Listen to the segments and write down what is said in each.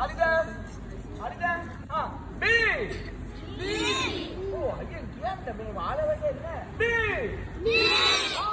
හරිද? හරිද? හා B. ඕ අයියෙන් කියන්න මේ වාල වෙන්නේ නැහැ. B. R.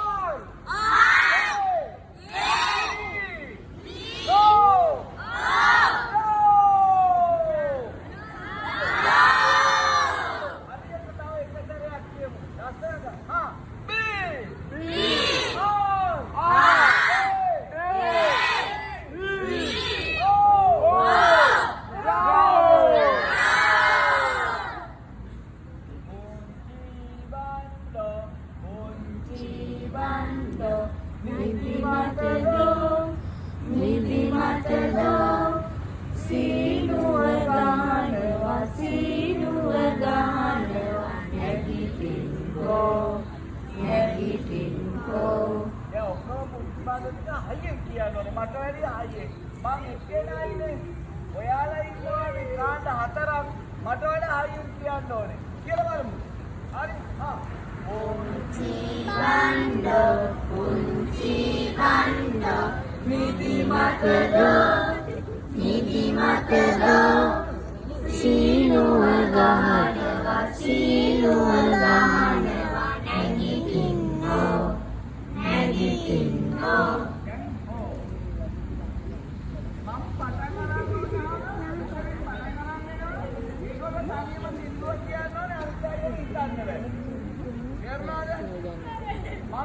අයියෙන් කියන්න ඕනේ මට වැඩි අයියෙන් මං එක්කෙනායිනේ ඔයාලා ඉන්නවනේ කාණ්ඩ හතරක් මට වඩා අයියෙන් කියන්න ඕනේ කියලා බලමු හරි හා පුංචි බණ්ඩෝ නිදි මතදෝ සීනුව ගහනවා නැගිටින්නෝ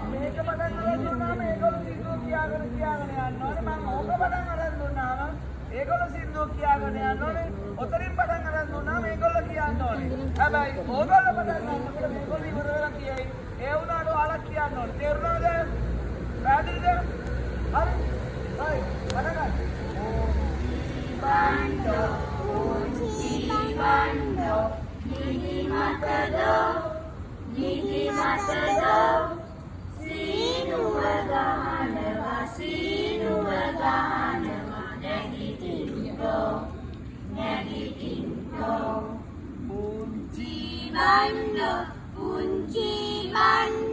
මේක පටන් ගන්න දුන්නාම ඒගොල්ලෝ සින්දුව කියාගෙන යන්න ඕනේ මම ඕක පටන් ගන්න දුන්නාම ඒගොල්ලෝ සින්දුව කියාගෙන යන්න ඕනේ ඔතනින් පටන් ගන්න දුන්නාම ඒගොල්ලෝ කියන්න ඕනේ හැබැයි ඕගොල්ලෝ පටන් ගන්නකොට මේගොල්ලෝ ඉවර වෙලා කියයි ඒ වුණාට ඔයාලා කියන්න ඕනේ තේරුණාද පැහැදිලිද හරි පටන් ගන්න පුංචි බණ්ඩෝ නිදි මතදෝ සීනුව ගහනවා නැගිටින්නෝ පුංචි බණ්ඩෝ